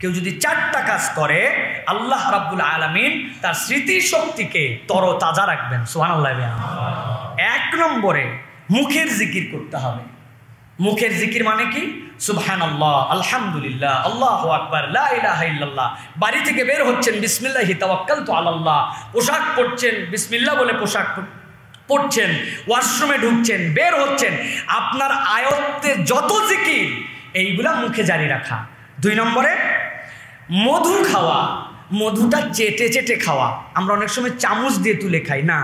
কেউ যদি 4টা কাজ করে আল্লাহ রাব্বুল আলামিন তার স্মৃতি শক্তিকে তরতাজা রাখবেন। সুবহানাল্লাহ। 1 নম্বরে মুখের জিকির করতে হবে। মুখের জিকির মানে কি? সুবহানাল্লাহ, আলহামদুলিল্লাহ, আল্লাহু আকবার, লা ইলাহা ইল্লাল্লাহ। বাড়ি থেকে বের হচ্ছেন, বিসমিল্লাহি তাওয়াক্কালতু আলাল্লাহ। পোশাক পরছেন, বিসমিল্লাহ বলে পোশাক পরছেন। ওয়াশরুমে ঢুকছেন, বের হচ্ছেন, আপনার আয়ত্তে যত জিকির এইগুলা মুখে জারি রাখা। 2 নম্বরে মধু খাওয়া। মধুটা চেটে চেটে খাওয়া। আমরা অনেক সময় চামচ দিয়ে তুলে খাই না,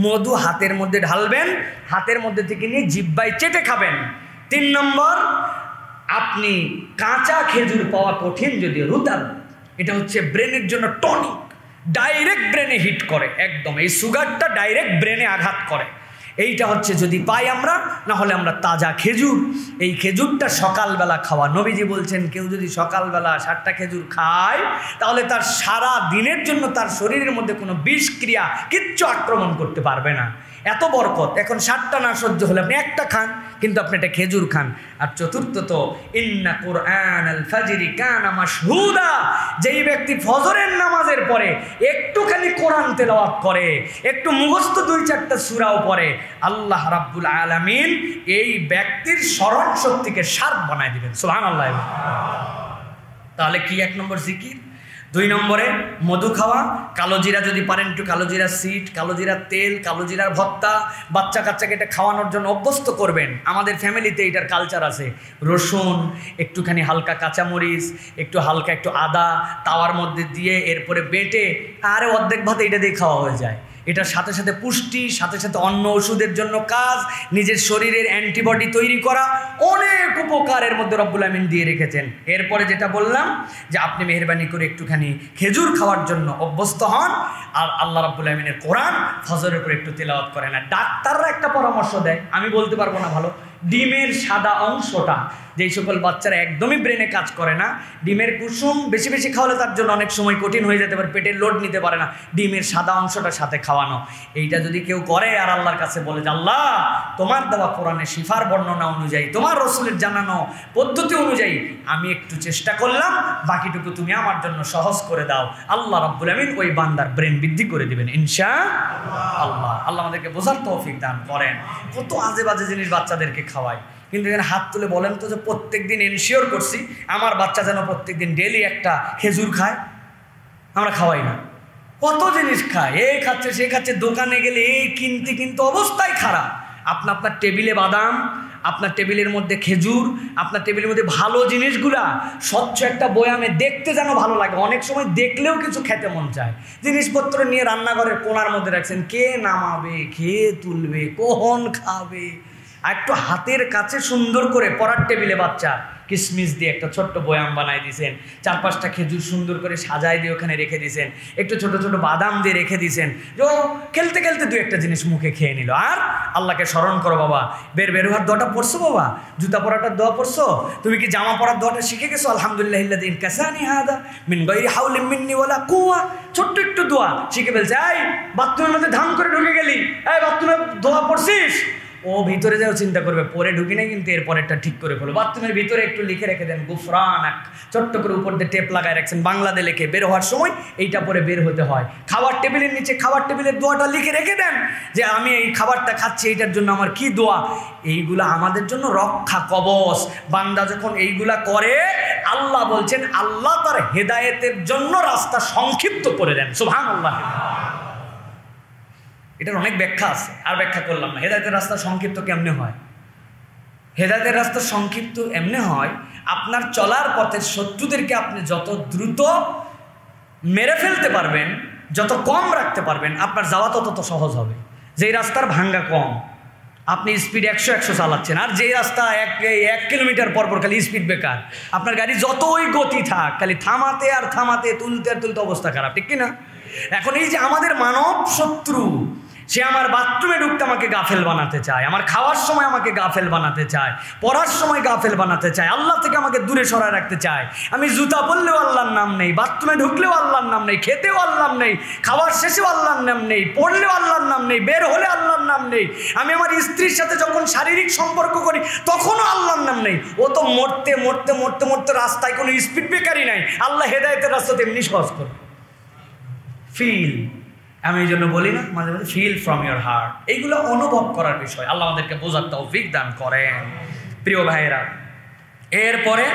মধু হাতের মধ্যে ঢালবেন, হাতের মধ্যে থেকে নিয়ে জিহ্বায় চেটে খাবেন। 3 নম্বর, আপনি কাঁচা খেজুর পাওয়া কঠিন, যদিও রুতাব, এটা হচ্ছে ব্রেনের জন্য টনিক, ডাইরেক্ট ব্রেনে হিট করে, একদম এই সুগারটা ডাইরেক্ট ব্রেনে আঘাত করে। এইটা হচ্ছে যদি পাই আমরা, না হলে আমরা তাজা খেজুর, এই খেজুরটা সকালবেলা খাওয়া। নবীজি বলছেন কেউ যদি সকালবেলা 7টা খেজুর খায় তাহলে তার সারা দিনের জন্য তার শরীরের মধ্যে কোনো বিষক্রিয়া কিচ্ছু আক্রমণ করতে পারবে না। এত বরকত। এখন 7টা না সহ্য হলে আপনি 1টা খান, কিন্তু আপনি একটা খেজুর খান। আর চতুর্থত, ইন্না কুরআনাল ফাজরি কানা মাশহুদা, যেই ব্যক্তি ফজরের নামাজের পরে একটুখানি কোরআন তেলাওয়াত করে, একটু মুখস্থ 2-4টা সূরাও পড়ে, আল্লাহ রাব্বুল আলামিন এই ব্যক্তির স্মরণ শক্তিকে শার্প বানায় দিবেন। সুবহানাল্লাহ। তাহলে কি 1 নম্বর জিকির। 2 নম্বরে মধু খাওয়া। কালো জিরা যদি পারেন একটু কালো জিরা সিড, কালো জিরার তেল, কালো জিরার ভর্তা, বাচ্চা কাচ্চাকে এটা খাওয়ানোর জন্য অভ্যস্ত করবেন। আমাদের ফ্যামিলিতে এটার কালচার আছে। রসুন, একটুখানি হালকা কাঁচামরিচ, একটু হালকা একটু আদা তাওয়ার মধ্যে দিয়ে এরপরে বেটে আরে অর্ধেক ভাত এটা দিয়ে খাওয়া হয়ে যায়। এটার সাথে সাথে পুষ্টি, সাথে সাথে অন্য ওষুধের জন্য কাজ, নিজের শরীরের অ্যান্টিবডি তৈরি করা, অনেক উপকার এর মধ্যে রব্বুল আমিন দিয়ে রেখেছেন। এরপরে যেটা বললাম যে আপনি মেহেরবানি করে একটুখানি খেজুর খাওয়ার জন্য অভ্যস্ত হন, আর আল্লাহ রাব্বুল আমিনের কোরআন ফজরের উপরে একটু তেলাওয়াত করেন। আর ডাক্তাররা একটা পরামর্শ দেয়, আমি বলতে পারবো না ভালো, ডিমের সাদা অংশটা, যেই সকল বাচ্চারা একদমই ব্রেনে কাজ করে না, ডিমের কুসুম বেশি বেশি খাওয়ালে তার জন্য অনেক সময় কঠিন হয়ে যেতে পারে, পেটের লোড নিতে পারে না, ডিমের সাদা অংশটা সাথে খাওয়ানো। এইটা যদি কেউ করে আর আল্লাহর কাছে বলে যে আল্লাহ তোমার দেওয়া কোরআনে শিফার বর্ণনা অনুযায়ী, তোমার রসুলের জানানো পদ্ধতি অনুযায়ী আমি একটু চেষ্টা করলাম, বাকিটুকু তুমি আমার জন্য সহজ করে দাও, আল্লাহ রাব্বুল আমিন ওই বান্দার ব্রেন বৃদ্ধি করে দিবেন ইনশাআল্লাহ। আল্লাহ আমাদেরকে বোঝার তৌফিক দান করেন। কত আজে বাজে জিনিস বাচ্চাদেরকে খাওয়ায়, কিন্তু এখানে হাত তুলে বলেন তো যে প্রত্যেক দিন এনশিওর করছি আমার বাচ্চা যেন প্রত্যেক দিন ডেলি একটা খেজুর খায়। আমরা খাওয়াই না। কত জিনিস খায়, এই খাচ্ছে সে খাচ্ছে, দোকানে গেলে এই কিনতে কিন্তু অবস্থাই খারাপ। আপনার টেবিলে বাদাম, আপনার টেবিলের মধ্যে খেজুর, আপনার টেবিলের মধ্যে ভালো জিনিসগুলা স্বচ্ছ একটা বয়ামে দেখতে যেন ভালো লাগে, অনেক সময় দেখলেও কিছু খেতে মন চায়। জিনিসপত্র নিয়ে রান্নাঘরের কোণার মধ্যে রাখছেন, কে নামাবে, কে তুলবে, কখন খাবে। আর একটু হাতের কাছে সুন্দর করে পড়ার টেবিলে বাচ্চা কিশমিশ দিয়ে একটা ছোট্ট বয়াম বানাই দিয়েছেন, 4-5টা খেজুর সুন্দর করে সাজাই দিয়ে ওখানে রেখে দিয়েছেন, একটু ছোট ছোট বাদাম দিয়ে রেখে দিয়েছেন, যে খেলতে খেলতে 2-1টা জিনিস মুখে খেয়ে নিল। আর আল্লাহকে স্মরণ করো বাবা, বের হওয়ার দোয়াটা পড়ছো বাবা, জুতা পরাটার দোয়া পড়ছো, তুমি কি জামা পরার দোয়াটা শিখে গেছো, আলহামদুলিল্লাহিল্লাযী কাসানি হাদা মিন গায়রি হাওলিন মিন্নি ওয়ালা কুওয়া, ছোট্ট একটু দোয়া শিখে ফেলছে। এই বাথরুমের মধ্যে ধাম করে ঢুকে গেলি, এই বাথরুমে দোয়া পড়ছিস, ও ভিতরে যাও চিন্তা করবে, পরে ঢুকি নাই কিন্তু এরপরেরটা ঠিক করে ফেলো। বাথরুমের ভিতরে একটু লিখে রেখে দেন গুফরানাক, ছোট্ট করে উপর দিয়ে টেপ লাগায় রাখছেন বাংলাতে লিখে, বের হওয়ার সময় এইটা পরে বের হতে হয়। খাবার টেবিলের নিচে খাবার টেবিলের দোয়াটা লিখে রেখে দেন, যে আমি এই খাবারটা খাচ্ছি এইটার জন্য আমার কি দোয়া। এইগুলা আমাদের জন্য রক্ষা কবচ। বান্দা যখন এইগুলা করে, আল্লাহ বলছেন আল্লাহ তার হেদায়েতের জন্য রাস্তা সংক্ষিপ্ত করে দেন। সুবহানাল্লাহ। এটার অনেক ব্যাখ্যা আছে, আর ব্যাখ্যা করলাম না। হেদায়েতের রাস্তা সংক্ষিপ্ত কেমনে হয়? হেদায়েতের রাস্তা সংক্ষিপ্ত এমনি হয়, আপনার চলার পথের শত্রুদেরকে আপনি যত দ্রুত মেরে ফেলতে পারবেন, যত কম রাখতে পারবেন, আপনার যাওয়া তত সহজ হবে। যেই রাস্তার ভাঙ্গা কম, আপনি স্পিড 100 চালাচ্ছেন, আর যেই রাস্তা 1 কিলোমিটার পর খালি স্পিড ব্রেকার, আপনার গাড়ি যতই গতি থাক, খালি থামাতে আর থামাতে, তুলতে আর তুলতে অবস্থা খারাপ, ঠিক কিনা? এখন এই যে আমাদের মানব শত্রু, সে আমার বাথরুমে ঢুকতে আমাকে গাফেল বানাতে চায়, আমার খাওয়ার সময় আমাকে গাফেল বানাতে চায়, পড়ার সময় গাফেল বানাতে চায়, আল্লাহ থেকে আমাকে দূরে সরায় রাখতে চায়। আমি জুতা পরলেও আল্লাহর নাম নেই, বাথরুমে ঢুকলেও আল্লাহর নাম নেই, খেতেও আল্লাহর নেই, খাওয়ার শেষেও আল্লাহর নাম নেই, পড়লেও আল্লাহর নাম নেই, বের হলে আল্লাহর নাম নেই। আমি আমার স্ত্রীর সাথে যখন শারীরিক সম্পর্ক করি তখনও আল্লাহর নাম নেই। ও তো মরতে মরতে মরতে মরতে রাস্তায় কোনো স্পিড ব্রেকারই নাই, আল্লাহ হেদায়েতের রাস্তা তেমনি সহজ করে। ফিল, আমি এই জন্য বলি না মাঝে মাঝে, ফিল ফ্রম ইয়োর হার্ট। এইগুলো অনুভব করার বিষয়। আল্লাহ আমাদেরকে বোঝার তৌফিক দান করেন। প্রিয় ভাইয়েরা, এরপরে